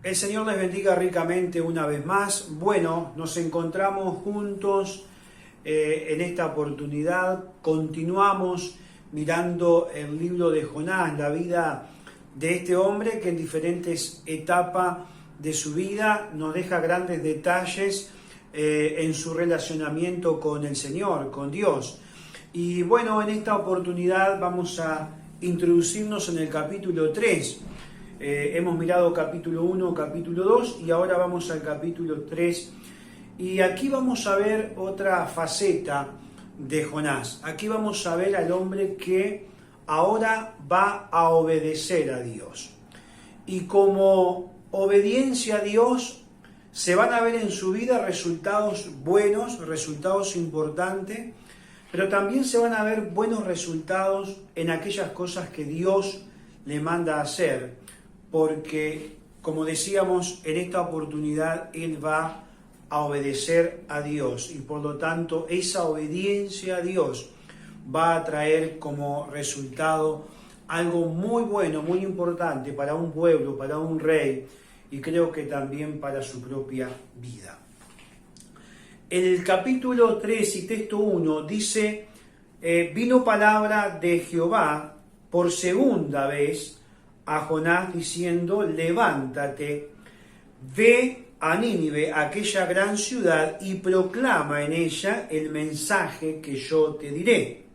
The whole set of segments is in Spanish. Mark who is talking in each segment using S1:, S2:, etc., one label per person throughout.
S1: El Señor les bendiga ricamente una vez más. Bueno, nos encontramos juntos en esta oportunidad. Continuamos mirando el libro de Jonás, la vida de este hombre que en diferentes etapas de su vida nos deja grandes detalles en su relacionamiento con el Señor, con Dios. Y bueno, en esta oportunidad vamos a introducirnos en el capítulo 3. Hemos mirado capítulo 1, capítulo 2 y ahora vamos al capítulo 3. Y aquí vamos a ver otra faceta de Jonás. Aquí vamos a ver al hombre que ahora va a obedecer a Dios. Y como obediencia a Dios, se van a ver en su vida resultados buenos, resultados importantes, pero también se van a ver buenos resultados en aquellas cosas que Dios le manda a hacer. Porque, como decíamos, en esta oportunidad él va a obedecer a Dios y por lo tanto esa obediencia a Dios va a traer como resultado algo muy bueno, muy importante para un pueblo, para un rey y creo que también para su propia vida. El capítulo 3 y texto 1 dice, vino palabra de Jehová por segunda vez a Jonás diciendo, levántate, ve a Nínive, aquella gran ciudad, y proclama en ella el mensaje que yo te diré.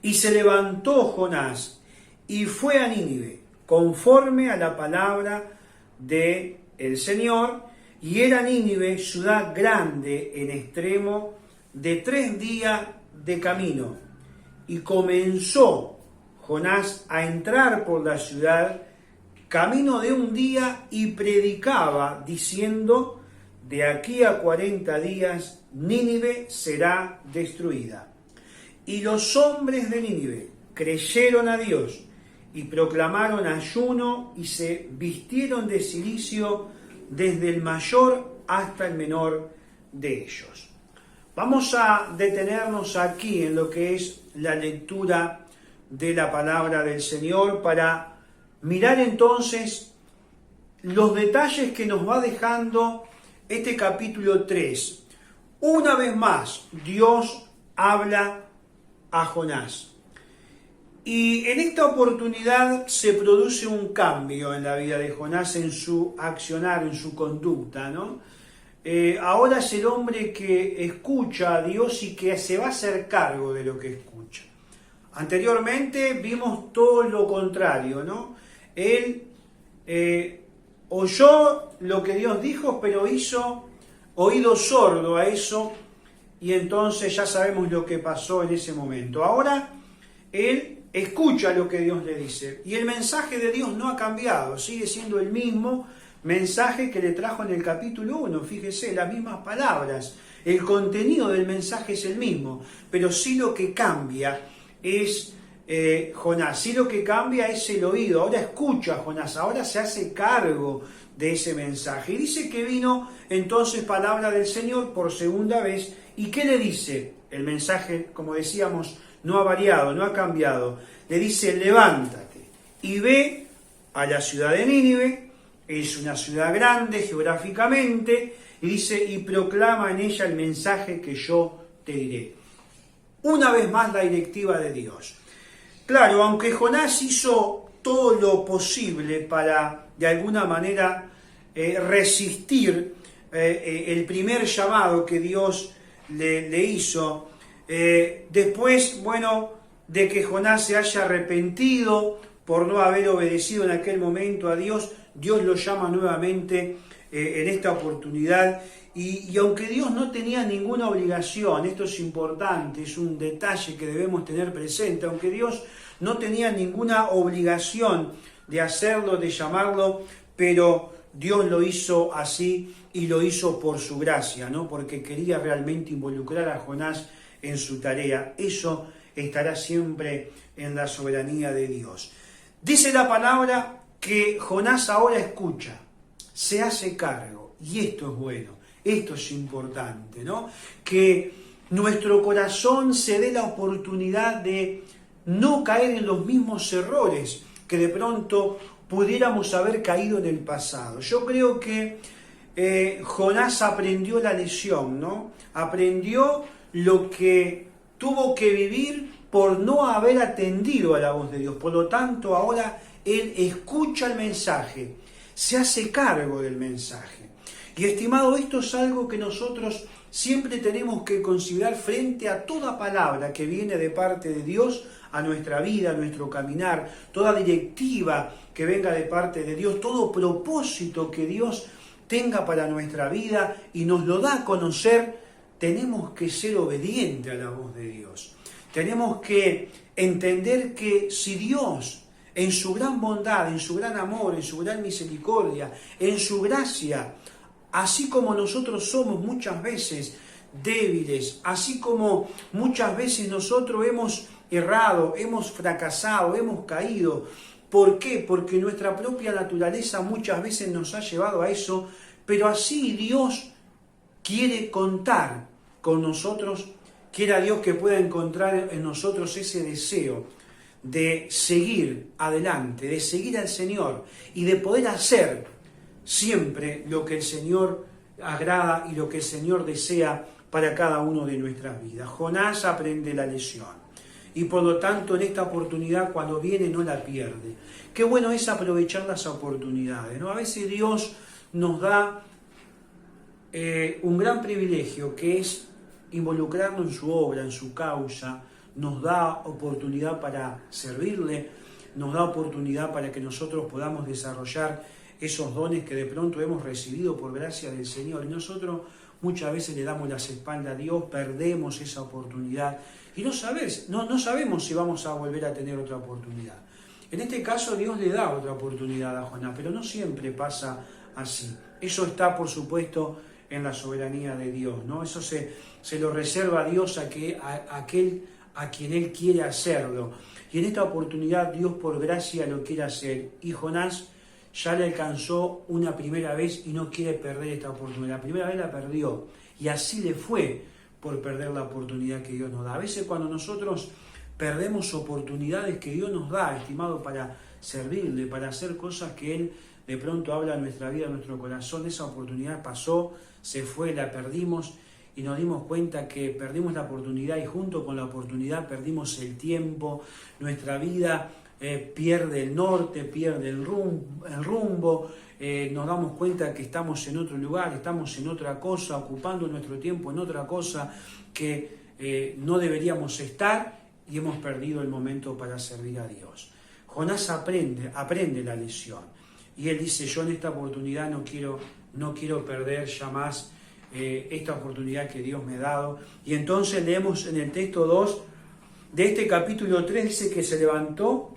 S1: Y se levantó Jonás y fue a Nínive, conforme a la palabra del Señor, y era Nínive ciudad grande en extremo de 3 días de camino. Y comenzó Jonás a entrar por la ciudad, camino de 1 día, y predicaba, diciendo, de aquí a 40 días Nínive será destruida. Y los hombres de Nínive creyeron a Dios, y proclamaron ayuno, y se vistieron de cilicio desde el mayor hasta el menor de ellos. Vamos a detenernos aquí en lo que es la lectura de la palabra del Señor para mirar entonces los detalles que nos va dejando este capítulo 3. Una vez más, Dios habla a Jonás. Y en esta oportunidad se produce un cambio en la vida de Jonás, en su accionar, en su conducta, ¿no? Ahora es el hombre que escucha a Dios y que se va a hacer cargo de lo que escucha. Anteriormente vimos todo lo contrario, ¿no? Él oyó lo que Dios dijo, pero hizo oído sordo a eso, y entonces ya sabemos lo que pasó en ese momento. Ahora él escucha lo que Dios le dice, y el mensaje de Dios no ha cambiado, sigue siendo el mismo mensaje que le trajo en el capítulo 1, fíjese, las mismas palabras, el contenido del mensaje es el mismo, pero sí lo que cambia es Jonás, sí lo que cambia es el oído. Ahora escucha a Jonás, ahora se hace cargo de ese mensaje. Y dice que vino entonces palabra del Señor por segunda vez. ¿Y qué le dice? El mensaje, como decíamos, no ha variado, no ha cambiado. Le dice, levántate y ve a la ciudad de Nínive. Es una ciudad grande geográficamente. Y dice, y proclama en ella el mensaje que yo te diré. Una vez más la directiva de Dios. Claro, aunque Jonás hizo todo lo posible para, de alguna manera, resistir el primer llamado que Dios le hizo, después, bueno, de que Jonás se haya arrepentido por no haber obedecido en aquel momento a Dios, Dios lo llama nuevamente en esta oportunidad. Y aunque Dios no tenía ninguna obligación, esto es importante, es un detalle que debemos tener presente, aunque Dios no tenía ninguna obligación de hacerlo, de llamarlo, pero Dios lo hizo así y lo hizo por su gracia, ¿no? Porque quería realmente involucrar a Jonás en su tarea. Eso estará siempre en la soberanía de Dios. Dice la palabra que Jonás ahora escucha, se hace cargo, y esto es bueno. Esto es importante, ¿no? Que nuestro corazón se dé la oportunidad de no caer en los mismos errores que de pronto pudiéramos haber caído en el pasado. Yo creo que Jonás aprendió la lección, ¿no? Aprendió lo que tuvo que vivir por no haber atendido a la voz de Dios. Por lo tanto, ahora él escucha el mensaje, se hace cargo del mensaje. Y estimado, esto es algo que nosotros siempre tenemos que considerar frente a toda palabra que viene de parte de Dios a nuestra vida, a nuestro caminar, toda directiva que venga de parte de Dios, todo propósito que Dios tenga para nuestra vida y nos lo da a conocer, tenemos que ser obedientes a la voz de Dios. Tenemos que entender que si Dios, en su gran bondad, en su gran amor, en su gran misericordia, en su gracia, así como nosotros somos muchas veces débiles, así como muchas veces nosotros hemos errado, hemos fracasado, hemos caído. ¿Por qué? Porque nuestra propia naturaleza muchas veces nos ha llevado a eso, pero así Dios quiere contar con nosotros, quiera Dios que pueda encontrar en nosotros ese deseo de seguir adelante, de seguir al Señor y de poder hacer siempre lo que el Señor agrada y lo que el Señor desea para cada uno de nuestras vidas. Jonás aprende la lección y por lo tanto en esta oportunidad cuando viene no la pierde. Qué bueno es aprovechar las oportunidades, ¿no? A veces Dios nos da un gran privilegio que es involucrarnos en su obra, en su causa, nos da oportunidad para servirle, nos da oportunidad para que nosotros podamos desarrollar esos dones que de pronto hemos recibido por gracia del Señor. Y nosotros muchas veces le damos las espaldas a Dios, perdemos esa oportunidad y no sabemos si vamos a volver a tener otra oportunidad. En este caso Dios le da otra oportunidad a Jonás, pero no siempre pasa así. Eso está, por supuesto, en la soberanía de Dios, ¿no? Eso se lo reserva a Dios a aquel a quien Él quiere hacerlo. Y en esta oportunidad Dios por gracia lo quiere hacer. Y Jonás ya le alcanzó una primera vez y no quiere perder esta oportunidad. La primera vez la perdió y así le fue por perder la oportunidad que Dios nos da. A veces cuando nosotros perdemos oportunidades que Dios nos da, estimado, para servirle, para hacer cosas que Él de pronto habla en nuestra vida, en nuestro corazón, esa oportunidad pasó, se fue, la perdimos y nos dimos cuenta que perdimos la oportunidad y junto con la oportunidad perdimos el tiempo, nuestra vida pierde el norte, pierde el rumbo, nos damos cuenta que estamos en otro lugar, estamos en otra cosa, ocupando nuestro tiempo en otra cosa que no deberíamos estar y hemos perdido el momento para servir a Dios. Jonás aprende la lección y él dice, yo en esta oportunidad no quiero perder ya más esta oportunidad que Dios me ha dado. Y entonces leemos en el texto 2 de este capítulo 3, dice que se levantó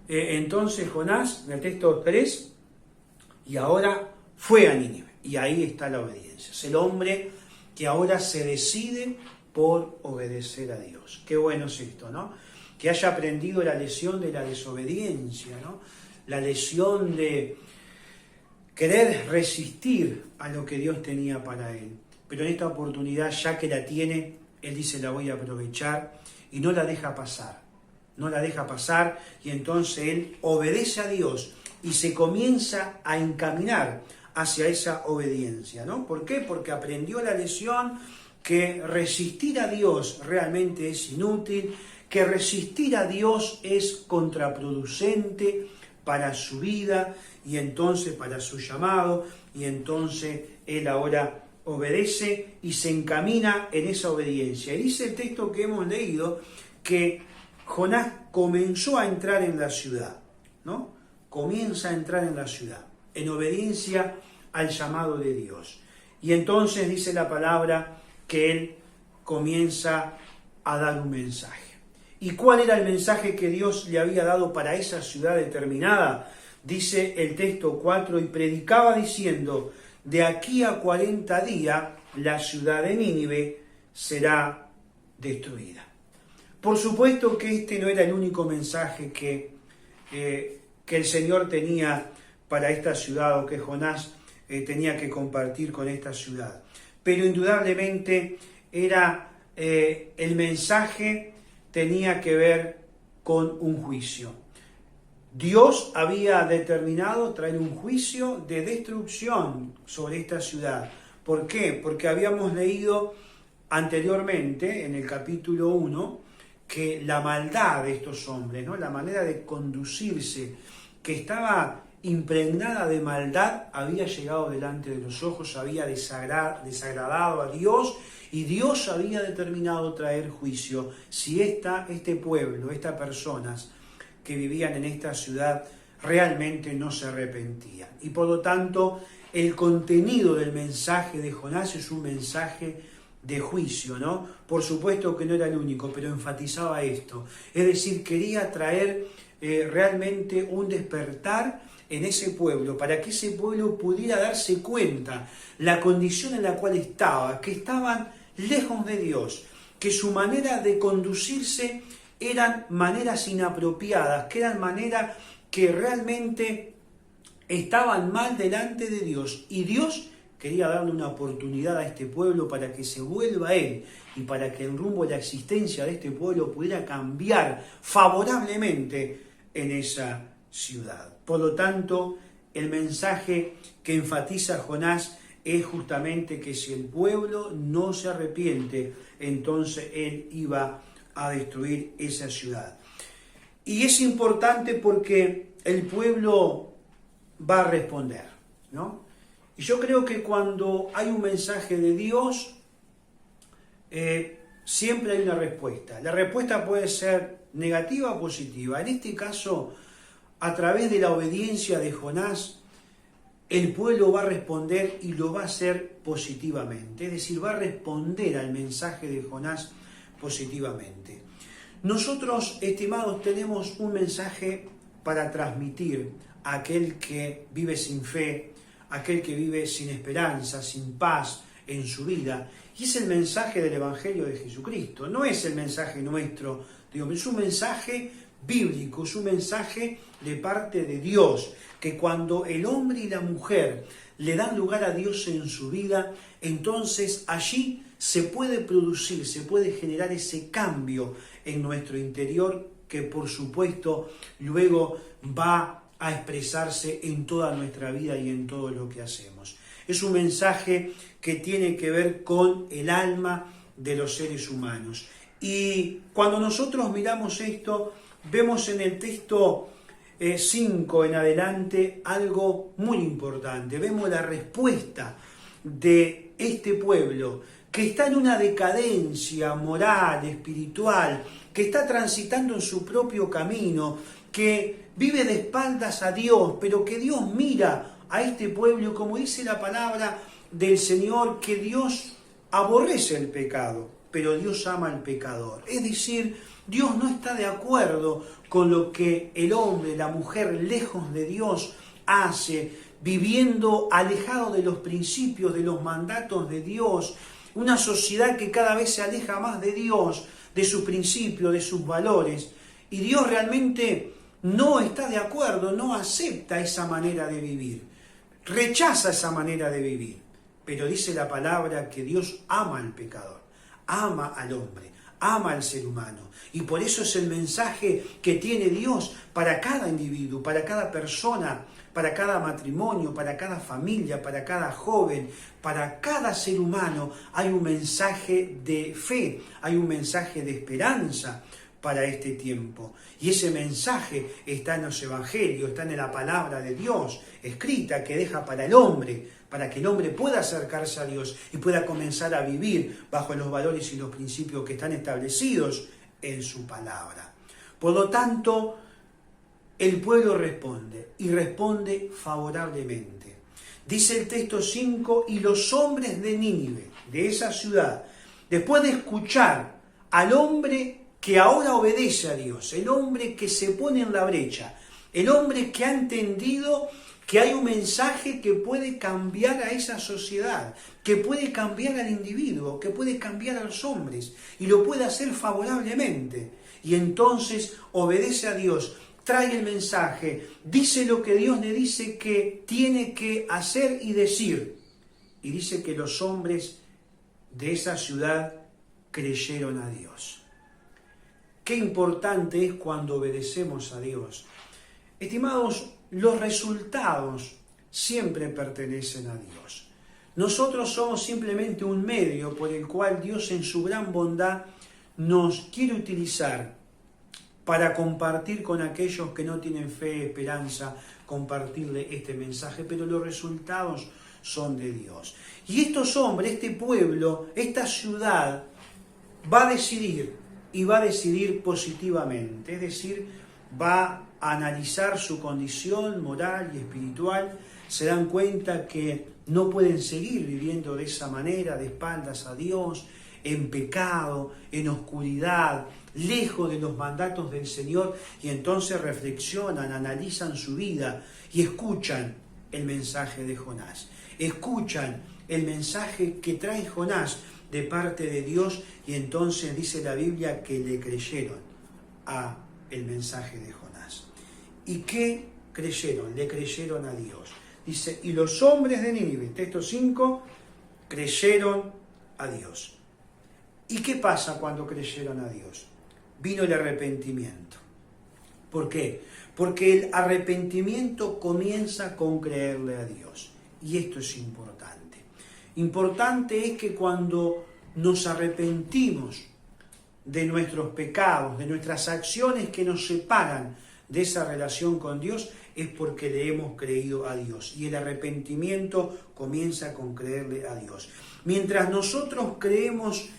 S1: entonces Jonás, en el texto 3, y ahora fue a Nínive. Y ahí está la obediencia. Es el hombre que ahora se decide por obedecer a Dios. Qué bueno es esto, ¿no? Que haya aprendido la lección de la desobediencia, ¿no? La lección de querer resistir a lo que Dios tenía para él. Pero en esta oportunidad, ya que la tiene, él dice, la voy a aprovechar y no la deja pasar. No la deja pasar y entonces él obedece a Dios y se comienza a encaminar hacia esa obediencia, ¿no? ¿Por qué? Porque aprendió la lección que resistir a Dios realmente es inútil, que resistir a Dios es contraproducente para su vida y entonces para su llamado, y entonces él ahora obedece y se encamina en esa obediencia. Y dice el texto que hemos leído que Jonás comenzó a entrar en la ciudad, ¿no? Comienza a entrar en la ciudad, en obediencia al llamado de Dios. Y entonces dice la palabra que él comienza a dar un mensaje. ¿Y cuál era el mensaje que Dios le había dado para esa ciudad determinada? Dice el texto 4, y predicaba diciendo, de aquí a 40 días la ciudad de Nínive será destruida. Por supuesto que este no era el único mensaje que el Señor tenía para esta ciudad o que Jonás tenía que compartir con esta ciudad. Pero indudablemente era el mensaje tenía que ver con un juicio. Dios había determinado traer un juicio de destrucción sobre esta ciudad. ¿Por qué? Porque habíamos leído anteriormente, en el capítulo 1, que la maldad de estos hombres, ¿no?, la manera de conducirse, que estaba impregnada de maldad, había llegado delante de los ojos, había desagradado a Dios, y Dios había determinado traer juicio si este pueblo, estas personas que vivían en esta ciudad realmente no se arrepentían. Y por lo tanto, el contenido del mensaje de Jonás es un mensaje de juicio, ¿no? Por supuesto que no era el único, pero enfatizaba esto. Es decir, quería traer realmente un despertar en ese pueblo, para que ese pueblo pudiera darse cuenta la condición en la cual estaba, que estaban lejos de Dios, que su manera de conducirse eran maneras inapropiadas, que eran maneras que realmente estaban mal delante de Dios, y Dios quería darle una oportunidad a este pueblo para que se vuelva a Él y para que el rumbo de la existencia de este pueblo pudiera cambiar favorablemente en esa ciudad. Por lo tanto, el mensaje que enfatiza Jonás es justamente que si el pueblo no se arrepiente, entonces Él iba a destruir esa ciudad. Y es importante porque el pueblo va a responder, ¿no? Y yo creo que cuando hay un mensaje de Dios, siempre hay una respuesta. La respuesta puede ser negativa o positiva. En este caso, a través de la obediencia de Jonás, el pueblo va a responder y lo va a hacer positivamente. Es decir, va a responder al mensaje de Jonás positivamente. Nosotros, estimados, tenemos un mensaje para transmitir a aquel que vive sin fe, aquel que vive sin esperanza, sin paz en su vida. Y es el mensaje del Evangelio de Jesucristo. No es el mensaje nuestro, digo, es un mensaje bíblico, es un mensaje de parte de Dios, que cuando el hombre y la mujer le dan lugar a Dios en su vida, entonces allí se puede producir, se puede generar ese cambio en nuestro interior que por supuesto luego va a expresarse en toda nuestra vida y en todo lo que hacemos. Es un mensaje que tiene que ver con el alma de los seres humanos. Y cuando nosotros miramos esto, vemos en el texto 5 en adelante algo muy importante. Vemos la respuesta de este pueblo que está en una decadencia moral, espiritual, que está transitando en su propio camino, que vive de espaldas a Dios, pero que Dios mira a este pueblo, como dice la palabra del Señor, que Dios aborrece el pecado, pero Dios ama al pecador. Es decir, Dios no está de acuerdo con lo que el hombre, la mujer, lejos de Dios hace, viviendo alejado de los principios, de los mandatos de Dios, una sociedad que cada vez se aleja más de Dios, de sus principios, de sus valores, y Dios realmente no está de acuerdo, no acepta esa manera de vivir, rechaza esa manera de vivir, pero dice la palabra que Dios ama al pecador, ama al hombre, ama al ser humano, y por eso es el mensaje que tiene Dios para cada individuo, para cada persona, para cada matrimonio, para cada familia, para cada joven, para cada ser humano. Hay un mensaje de fe, hay un mensaje de esperanza para este tiempo. Y ese mensaje está en los evangelios, está en la palabra de Dios, escrita, que deja para el hombre, para que el hombre pueda acercarse a Dios y pueda comenzar a vivir bajo los valores y los principios que están establecidos en su palabra. Por lo tanto, el pueblo responde, y responde favorablemente. Dice el texto 5, y los hombres de Nínive, de esa ciudad, después de escuchar al hombre que ahora obedece a Dios, el hombre que se pone en la brecha, el hombre que ha entendido que hay un mensaje que puede cambiar a esa sociedad, que puede cambiar al individuo, que puede cambiar a los hombres, y lo puede hacer favorablemente. Y entonces obedece a Dios, trae el mensaje, dice lo que Dios le dice que tiene que hacer y decir. Y dice que los hombres de esa ciudad creyeron a Dios. Qué importante es cuando obedecemos a Dios. Estimados, los resultados siempre pertenecen a Dios. Nosotros somos simplemente un medio por el cual Dios en su gran bondad nos quiere utilizar para compartir con aquellos que no tienen fe, esperanza, compartirle este mensaje, pero los resultados son de Dios. Y estos hombres, este pueblo, esta ciudad, va a decidir, y va a decidir positivamente, es decir, va a analizar su condición moral y espiritual, se dan cuenta que no pueden seguir viviendo de esa manera, de espaldas a Dios, en pecado, en oscuridad, lejos de los mandatos del Señor, y entonces reflexionan, analizan su vida y escuchan el mensaje de Jonás. Escuchan el mensaje que trae Jonás de parte de Dios, y entonces dice la Biblia que le creyeron a el mensaje de Jonás. ¿Y qué creyeron? Le creyeron a Dios. Dice, y los hombres de Nínive, texto 5, creyeron a Dios. ¿Y qué pasa cuando creyeron a Dios? Vino el arrepentimiento. ¿Por qué? Porque el arrepentimiento comienza con creerle a Dios. Y esto es importante. Importante es que cuando nos arrepentimos de nuestros pecados, de nuestras acciones que nos separan de esa relación con Dios, es porque le hemos creído a Dios. Y el arrepentimiento comienza con creerle a Dios. Mientras nosotros creemos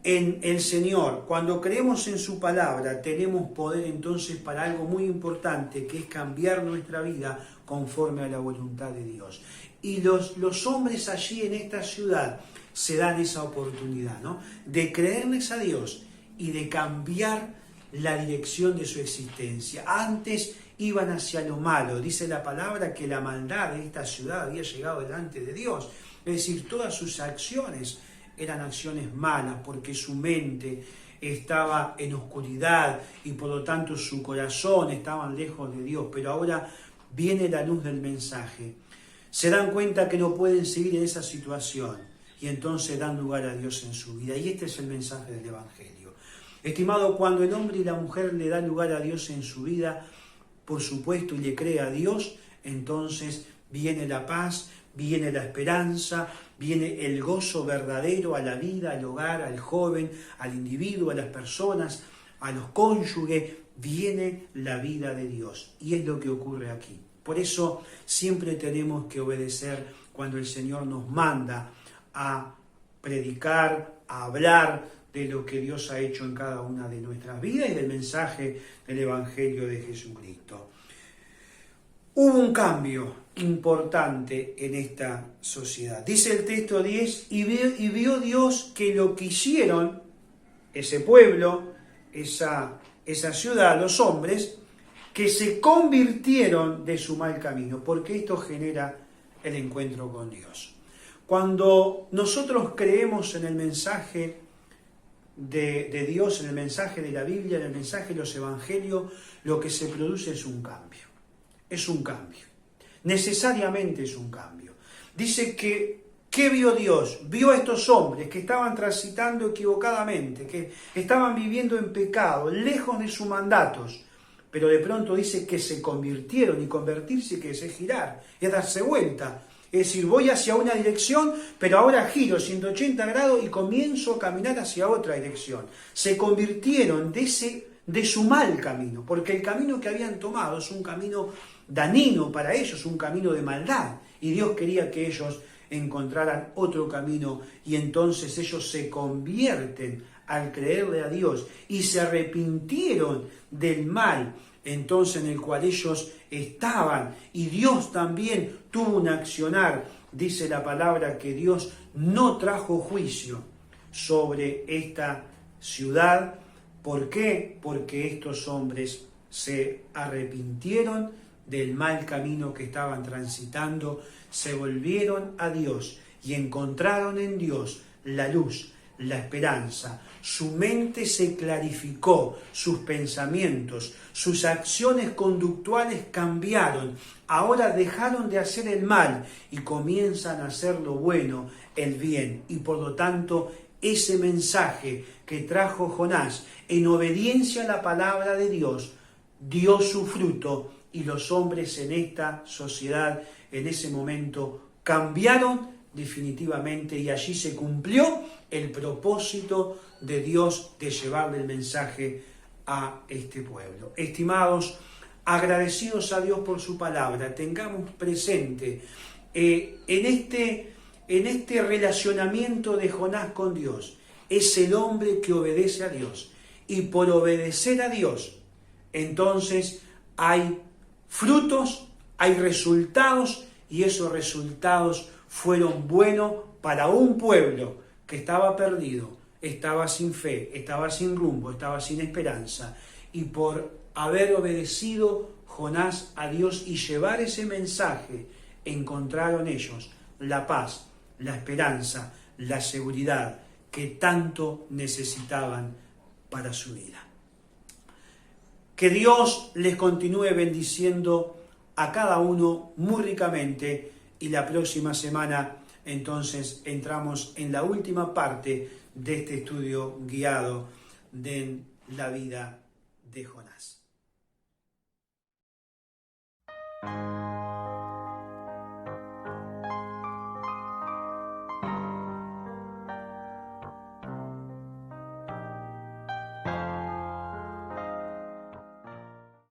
S1: en el Señor, cuando creemos en su palabra, tenemos poder entonces para algo muy importante, que es cambiar nuestra vida conforme a la voluntad de Dios. Y los hombres allí en esta ciudad se dan esa oportunidad, ¿no?, de creerles a Dios y de cambiar la dirección de su existencia. Antes iban hacia lo malo. Dice la palabra que la maldad de esta ciudad había llegado delante de Dios. Es decir, todas sus acciones eran acciones malas, porque su mente estaba en oscuridad y por lo tanto su corazón estaba lejos de Dios. Pero ahora viene la luz del mensaje. Se dan cuenta que no pueden seguir en esa situación y entonces dan lugar a Dios en su vida. Y este es el mensaje del Evangelio. Estimado, cuando el hombre y la mujer le dan lugar a Dios en su vida, por supuesto, y le cree a Dios, entonces viene la paz, viene la esperanza, viene el gozo verdadero a la vida, al hogar, al joven, al individuo, a las personas, a los cónyuges, viene la vida de Dios. Y es lo que ocurre aquí. Por eso siempre tenemos que obedecer cuando el Señor nos manda a predicar, a hablar de lo que Dios ha hecho en cada una de nuestras vidas y del mensaje del Evangelio de Jesucristo. Hubo un cambio importante en esta sociedad. Dice el texto 10, y vio Dios que lo que hicieron ese pueblo, esa ciudad, los hombres, que se convirtieron de su mal camino, porque esto genera el encuentro con Dios. Cuando nosotros creemos en el mensaje de Dios, en el mensaje de la Biblia, en el mensaje de los Evangelios, lo que se produce es un cambio. Es un cambio. Necesariamente es un cambio. Dice que, ¿qué vio Dios? Vio a estos hombres que estaban transitando equivocadamente, que estaban viviendo en pecado, lejos de sus mandatos, pero de pronto dice que se convirtieron, y convertirse que es girar, es darse vuelta. Es decir, voy hacia una dirección, pero ahora giro 180 grados y comienzo a caminar hacia otra dirección. Se convirtieron de su mal camino, porque el camino que habían tomado es un camino dañino para ellos, un camino de maldad. Y Dios quería que ellos encontraran otro camino, y entonces ellos se convierten al creerle a Dios y se arrepintieron del mal entonces en el cual ellos estaban, y Dios también tuvo un accionar. Dice la palabra que Dios no trajo juicio sobre esta ciudad. ¿Por qué? Porque estos hombres se arrepintieron del mal camino que estaban transitando, se volvieron a Dios y encontraron en Dios la luz, la esperanza. Su mente se clarificó, sus pensamientos, sus acciones conductuales cambiaron. Ahora dejaron de hacer el mal y comienzan a hacer lo bueno, el bien. Y por lo tanto, ese mensaje que trajo Jonás, en obediencia a la palabra de Dios, dio su fruto y los hombres en esta sociedad en ese momento cambiaron definitivamente y allí se cumplió el propósito de Dios de llevarle el mensaje a este pueblo. Estimados, agradecidos a Dios por su palabra, tengamos presente en este relacionamiento de Jonás con Dios, es el hombre que obedece a Dios. Y por obedecer a Dios, entonces hay frutos, hay resultados, y esos resultados fueron buenos para un pueblo que estaba perdido, estaba sin fe, estaba sin rumbo, estaba sin esperanza. Y por haber obedecido Jonás a Dios y llevar ese mensaje, encontraron ellos la paz, la esperanza, la seguridad que tanto necesitaban para su vida. Que Dios les continúe bendiciendo a cada uno muy ricamente, y la próxima semana entonces entramos en la última parte de este estudio guiado de la vida de Jonás.